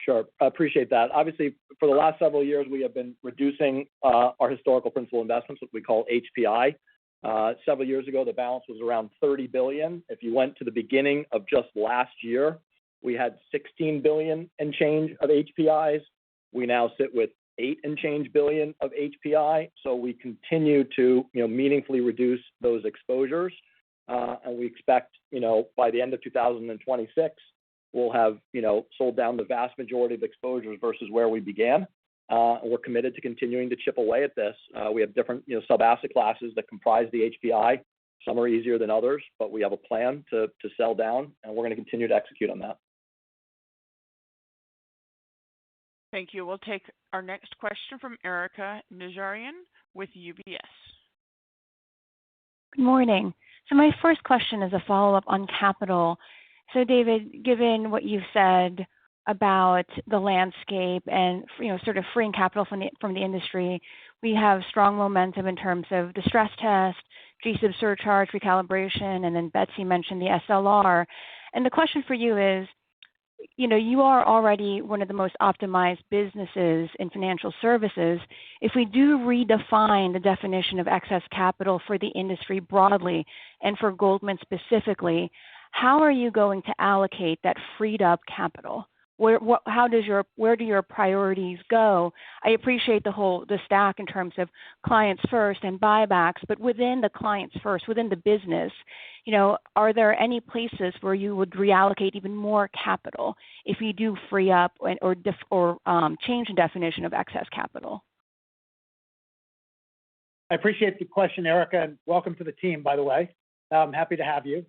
Speaker 3: Sure. I appreciate that. Obviously, for the last several years, we have been reducing our historical principal investments, what we call HPI. Several years ago, the balance was around $30 billion. If you went to the beginning of just last year, we had $16 billion and change of HPIs. We now sit with $8 and change billion of HPI. So we continue to meaningfully reduce those exposures, and we expect by the end of 2026. We'll have, sold down the vast majority of exposures versus where we began. And we're committed to continuing to chip away at this. We have different, sub-asset classes that comprise the HPI. Some are easier than others, but we have a plan to sell down, and we're going to continue to execute on that.
Speaker 1: Thank you. We'll take our next question from Erika Najarian with UBS.
Speaker 12: Good morning. So my first question is a follow-up on capital. So, David, given what you've said about the landscape and sort of freeing capital from the industry, we have strong momentum in terms of the stress test, GSIB surcharge recalibration, and then Betsy mentioned the SLR. And the question for you is, you are already one of the most optimized businesses in financial services. If we do redefine the definition of excess capital for the industry broadly and for Goldman specifically, how are you going to allocate that freed up capital? Where do your priorities go? I appreciate the stack in terms of clients first and buybacks, but within the clients first, within the business, are there any places where you would reallocate even more capital if you do free up or change the definition of excess capital?
Speaker 2: I appreciate the question, Erika, and welcome to the team, by the way. I'm happy to have you.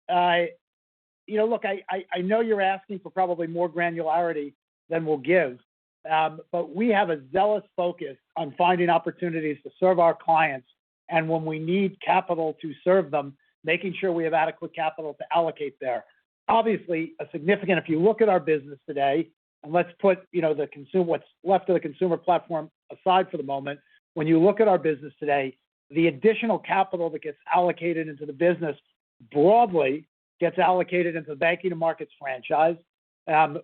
Speaker 2: Look, I know you're asking for probably more granularity than we'll give, but we have a zealous focus on finding opportunities to serve our clients, and when we need capital to serve them, making sure we have adequate capital to allocate there. Obviously, if you look at our business today, and let's put what's left of the consumer platform aside for the moment. When you look at our business today, the additional capital that gets allocated into the business broadly gets allocated into the banking and markets franchise.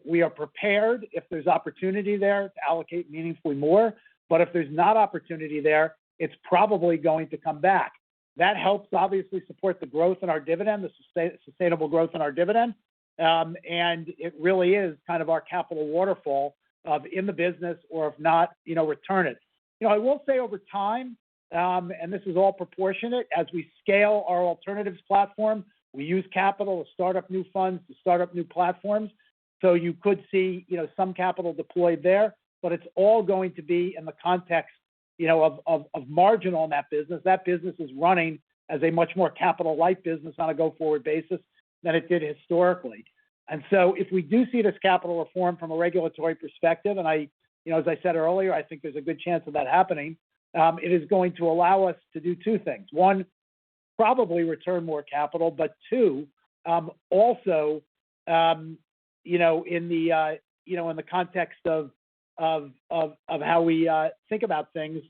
Speaker 2: We are prepared if there's opportunity there to allocate meaningfully more, but if there's not opportunity there, it's probably going to come back. That helps obviously support the growth in our dividend, the sustainable growth in our dividend, and it really is kind of our capital waterfall of in the business, or if not, return it. I will say over time, and this is all proportionate, as we scale our alternatives platform, we use capital to start up new funds, to start up new platforms. So you could see, some capital deployed there, but it's all going to be in the context, of margin on that business. That business is running as a much more capital light business on a go-forward basis than it did historically. And so if we do see this capital reform from a regulatory perspective, and as I said earlier, I think there's a good chance of that happening, it is going to allow us to do two things. One, probably return more capital, but two, also, in the context of how we think about things,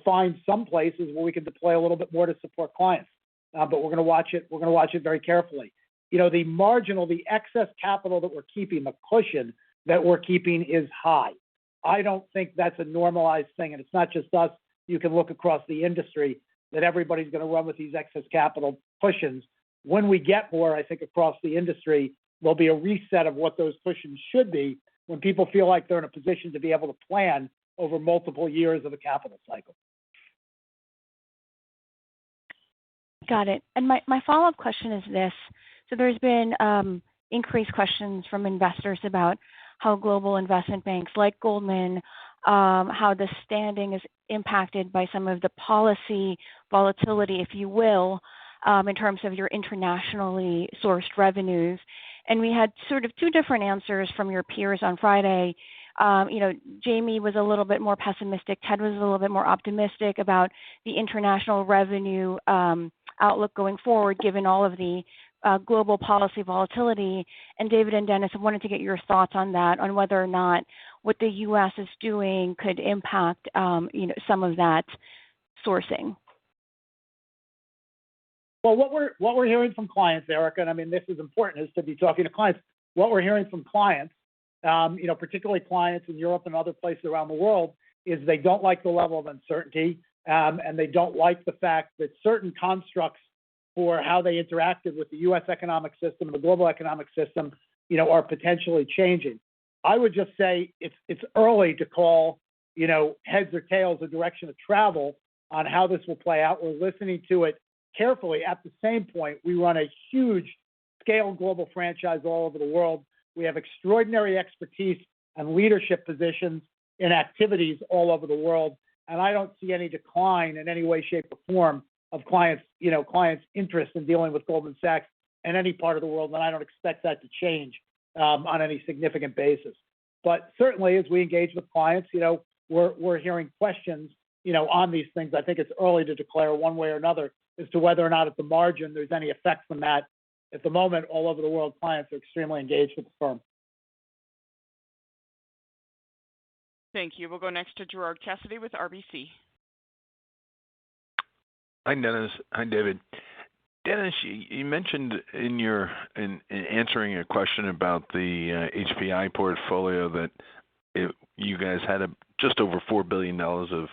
Speaker 2: find some places where we can deploy a little bit more to support clients. But we're going to watch it. We're going to watch it very carefully. The excess capital that we're keeping, the cushion that we're keeping is high. I don't think that's a normalized thing, and it's not just us. You can look across the industry that everybody's going to run with these excess capital cushions. When we get more, I think across the industry, there'll be a reset of what those cushions should be when people feel like they're in a position to be able to plan over multiple years of a capital cycle.
Speaker 12: Got it. And my follow-up question is this. So there's been increased questions from investors about how global investment banks like Goldman, how the standing is impacted by some of the policy volatility, if you will, in terms of your internationally sourced revenues. And we had sort of two different answers from your peers on Friday. Jamie was a little bit more pessimistic. Ted was a little bit more optimistic about the international revenue outlook going forward, given all of the global policy volatility. And David and Dennis, I wanted to get your thoughts on that, on whether or not what the U.S. is doing could impact, some of that sourcing.
Speaker 2: Well, what we're hearing from clients, Erica, and I mean this is important, is to be talking to clients. What we're hearing from clients, particularly clients in Europe and other places around the world, is they don't like the level of uncertainty, and they don't like the fact that certain constructs for how they interacted with the U.S. economic system and the global economic system, are potentially changing. I would just say it's early to call, heads or tails a direction of travel on how this will play out. We're listening to it carefully. At the same point, we run a huge scale global franchise all over the world. We have extraordinary expertise and leadership positions in activities all over the world, and I don't see any decline in any way, shape, or form of clients' interest in dealing with Goldman Sachs in any part of the world, and I don't expect that to change on any significant basis. But certainly, as we engage with clients, we're hearing questions, on these things. I think it's early to declare one way or another as to whether or not at the margin there's any effect from that. At the moment, all over the world, clients are extremely engaged with the firm.
Speaker 1: Thank you. We'll go next to Gerard Cassidy with RBC.
Speaker 13: Hi, Dennis. Hi, David. Dennis, you mentioned in answering a question about the HPI portfolio that you guys had just over $4 billion of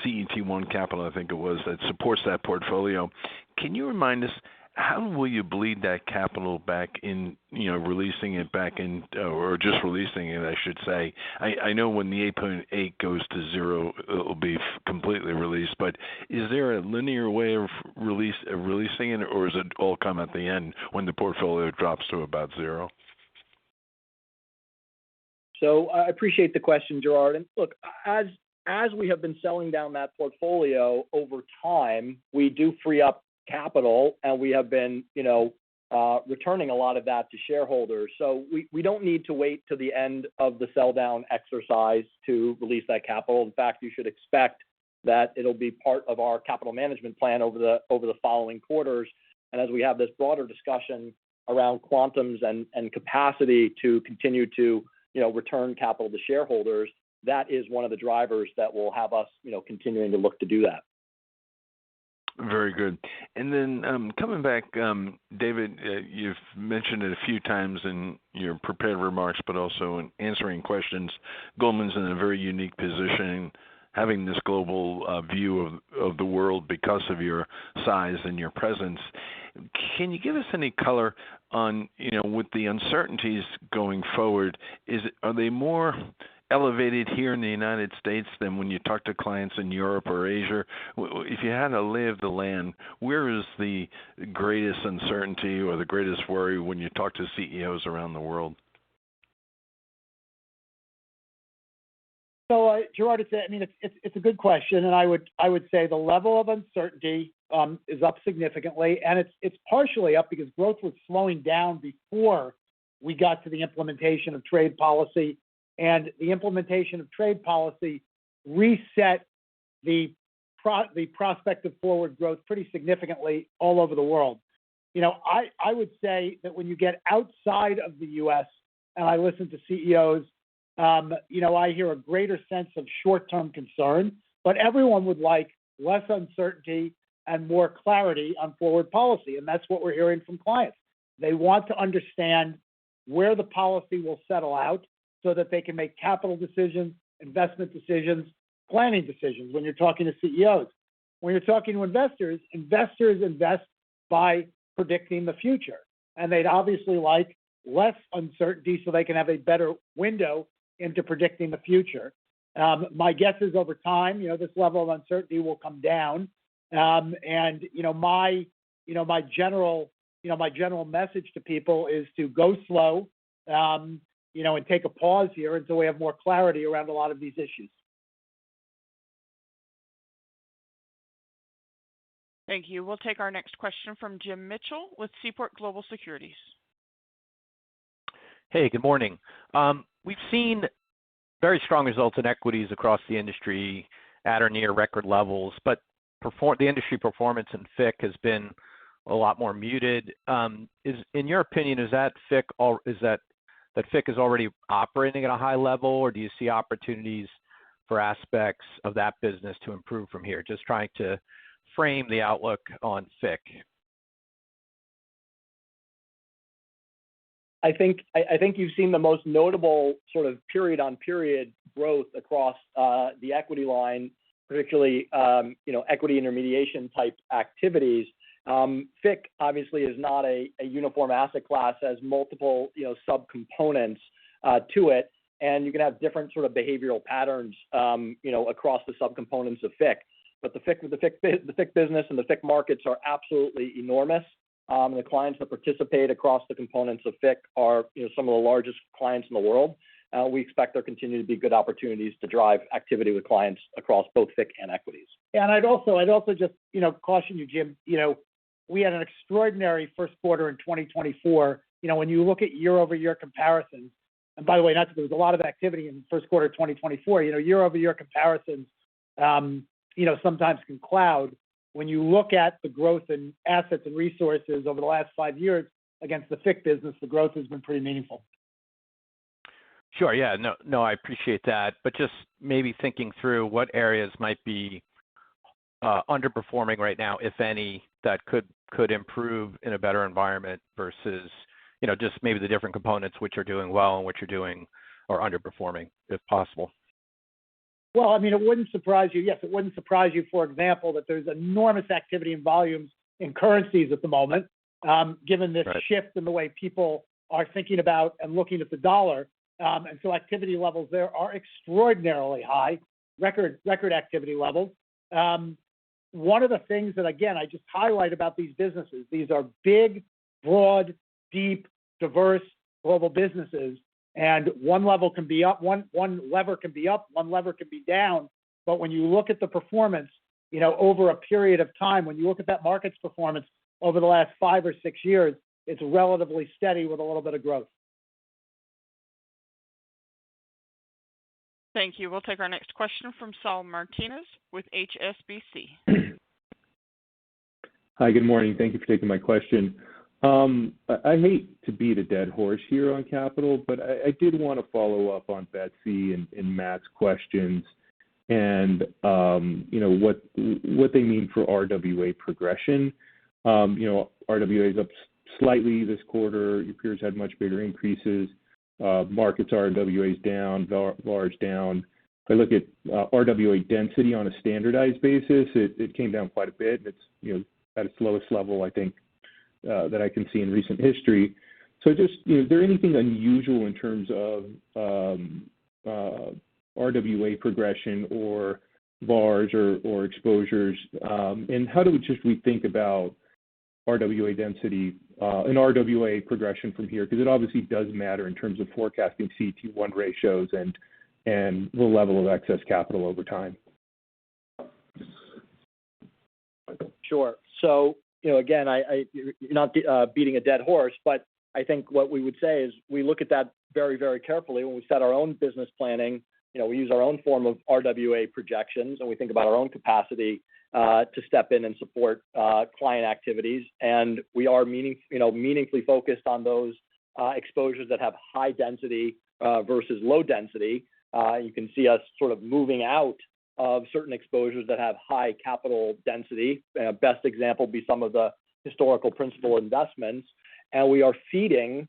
Speaker 13: CET1 capital, I think it was, that supports that portfolio. Can you remind us, how will you bleed that capital back in, releasing it back in, or just releasing it, I should say? I know when the 8.8 goes to zero, it will be completely released, but is there a linear way of releasing it, or does it all come at the end when the portfolio drops to about zero?
Speaker 3: So I appreciate the question, Gerard. And look, as we have been selling down that portfolio over time, we do free up capital, and we have been, returning a lot of that to shareholders. So we don't need to wait to the end of the sell down exercise to release that capital. In fact, you should expect that it'll be part of our capital management plan over the following quarters. And as we have this broader discussion around quantums and capacity to continue to return capital to shareholders, that is one of the drivers that will have us continuing to look to do that.
Speaker 13: Very good. And then coming back, David, you've mentioned it a few times in your prepared remarks, but also in answering questions. Goldman's in a very unique position, having this global view of the world because of your size and your presence. Can you give us any color on, with the uncertainties going forward, are they more elevated here in the United States than when you talk to clients in Europe or Asia? If you had to lay of the land, where is the greatest uncertainty or the greatest worry when you talk to CEOs around the world?
Speaker 2: So, Gerard, it's a good question, and I would say the level of uncertainty is up significantly, and it's partially up because growth was slowing down before we got to the implementation of trade policy, and the implementation of trade policy reset the prospect of forward growth pretty significantly all over the world. I would say that when you get outside of the U.S. and I listen to CEOs, I hear a greater sense of short-term concern, but everyone would like less uncertainty and more clarity on forward policy, and that's what we're hearing from clients. They want to understand where the policy will settle out so that they can make capital decisions, investment decisions, planning decisions when you're talking to CEOs. When you're talking to investors invest by predicting the future, and they'd obviously like less uncertainty so they can have a better window into predicting the future. My guess is over time, this level of uncertainty will come down. My general message to people is to go slow, and take a pause here until we have more clarity around a lot of these issues.
Speaker 1: Thank you. We'll take our next question from Jim Mitchell with Seaport Global Securities.
Speaker 14: Hey, good morning. We've seen very strong results in equities across the industry at or near record levels, but the industry performance in FICC has been a lot more muted. In your opinion, is that FICC is already operating at a high level, or do you see opportunities for aspects of that business to improve from here? Just trying to frame the outlook on FICC.
Speaker 3: I think you've seen the most notable sort of period-on-period growth across the equity line, particularly equity intermediation type activities. FICC obviously is not a uniform asset class, has multiple subcomponents to it, and you can have different sort of behavioral patterns across the subcomponents of FICC. But the FICC business and the FICC markets are absolutely enormous. And the clients that participate across the components of FICC are some of the largest clients in the world. We expect there continue to be good opportunities to drive activity with clients across both FICC and equities.
Speaker 2: Yeah, and I'd also just caution you, Jim. We had an extraordinary first quarter in 2024. When you look at year-over-year comparisons, and by the way, there was a lot of activity in the first quarter of 2024. Year-over-year comparisons, sometimes can cloud. When you look at the growth in assets and resources over the last 5 years against the FICC business, the growth has been pretty meaningful.
Speaker 14: Sure. Yeah. No, I appreciate that. But just maybe thinking through what areas might be underperforming right now, if any, that could improve in a better environment versus, just maybe the different components which are doing well and which are doing or underperforming, if possible.
Speaker 2: Well, it wouldn't surprise you. Yes, it wouldn't surprise you, for example, that there's enormous activity and volumes in currencies at the moment, given this shift in the way people are thinking about and looking at the dollar. And so activity levels there are extraordinarily high, record activity levels. One of the things that, again, I just highlight about these businesses, these are big, broad, deep, diverse global businesses. And one level can be up, one lever can be up, one lever can be down. But when you look at the performance, over a period of time, when you look at that market's performance over the last 5 or 6 years, it's relatively steady with a little bit of growth.
Speaker 1: Thank you. We'll take our next question from Saul Martinez with HSBC.
Speaker 15: Hi, good morning. Thank you for taking my question. I hate to beat a dead horse here on capital, but I did want to follow up on Betsy and Matt's questions and what they mean for RWA progression. RWA is up slightly this quarter. Your peers had much bigger increases. Markets RWA is down, VAR is down. If I look at RWA density on a standardized basis, it came down quite a bit. It's at its lowest level, I think, that I can see in recent history. So just, is there anything unusual in terms of RWA progression or VARs or exposures? And how do we think about RWA density and RWA progression from here? Because it obviously does matter in terms of forecasting CET1 ratios and the level of excess capital over time.
Speaker 3: Sure. So, again, you're not beating a dead horse, but I think what we would say is we look at that very, very carefully when we set our own business planning. We use our own form of RWA projections, and we think about our own capacity to step in and support client activities. And we are meaningfully focused on those exposures that have high density versus low density. You can see us sort of moving out of certain exposures that have high capital density. Best example would be some of the historical principal investments. And we are feeding,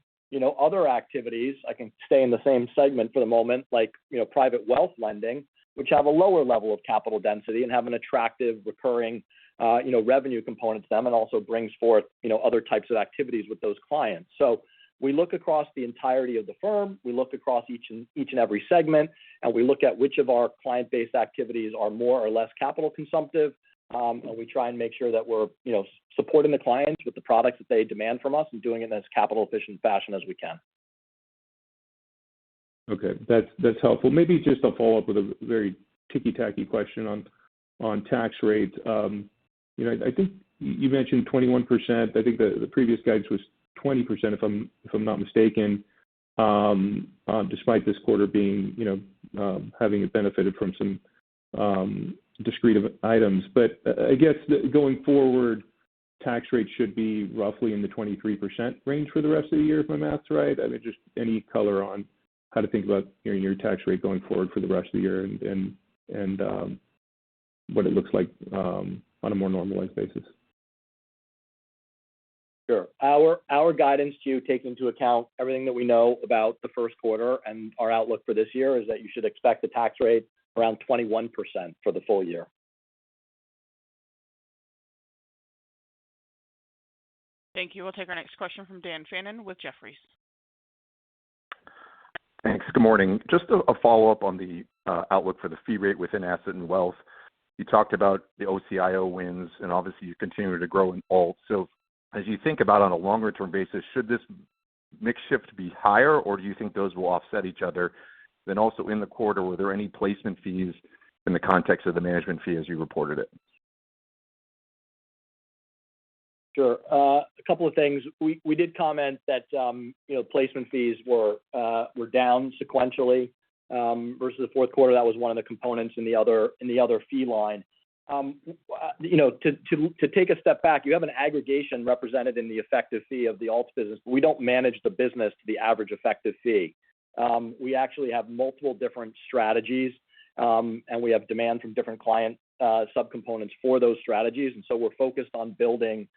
Speaker 3: other activities. I can stay in the same segment for the moment, like, private wealth lending, which have a lower level of capital density and have an attractive recurring, revenue component to them, and also brings forth, other types of activities with those clients. So we look across the entirety of the firm. We look across each and every segment, and we look at which of our client-based activities are more or less capital consumptive, and we try and make sure that we're, supporting the clients with the products that they demand from us and doing it in as capital-efficient fashion as we can.
Speaker 15: Okay, that's helpful. Maybe just a follow-up with a very ticky-tacky question on tax rates. I think you mentioned 21%. I think the previous guidance was 20%, if I'm not mistaken. Despite this quarter being, having benefited from some discrete items, but I guess going forward, tax rate should be roughly in the 23% range for the rest of the year, if my math's right. I mean, just any color on how to think about your tax rate going forward for the rest of the year and what it looks like on a more normalized basis.
Speaker 3: Sure. Our guidance to you, taking into account everything that we know about the first quarter and our outlook for this year, is that you should expect the tax rate around 21% for the full year.
Speaker 1: Thank you. We'll take our next question from Dan Fannon with Jefferies.
Speaker 16: Thanks. Good morning. Just a follow-up on the outlook for the fee rate within asset and wealth. You talked about the OCIO wins, and obviously you continue to grow in alt. So as you think about on a longer-term basis, should this mix shift be higher, or do you think those will offset each other? Then also in the quarter, were there any placement fees in the context of the management fee as you reported it?
Speaker 3: Sure. A couple of things. We did comment that placement fees were down sequentially versus the fourth quarter. That was one of the components in the other fee line. To take a step back, you have an aggregation represented in the effective fee of the alts business, but we don't manage the business to the average effective fee. We actually have multiple different strategies, and we have demand from different client subcomponents for those strategies, and so we're focused on building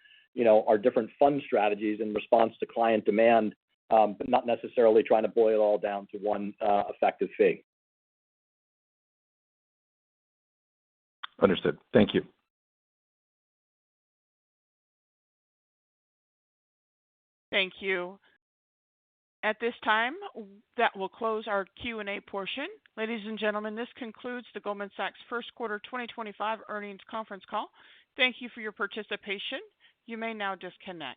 Speaker 3: our different fund strategies in response to client demand, but not necessarily trying to boil it all down to one effective fee.
Speaker 16: Understood. Thank you.
Speaker 1: Thank you. At this time, that will close our Q&A portion. Ladies and gentlemen, this concludes the Goldman Sachs First Quarter 2025 Earnings Conference Call. Thank you for your participation. You may now disconnect.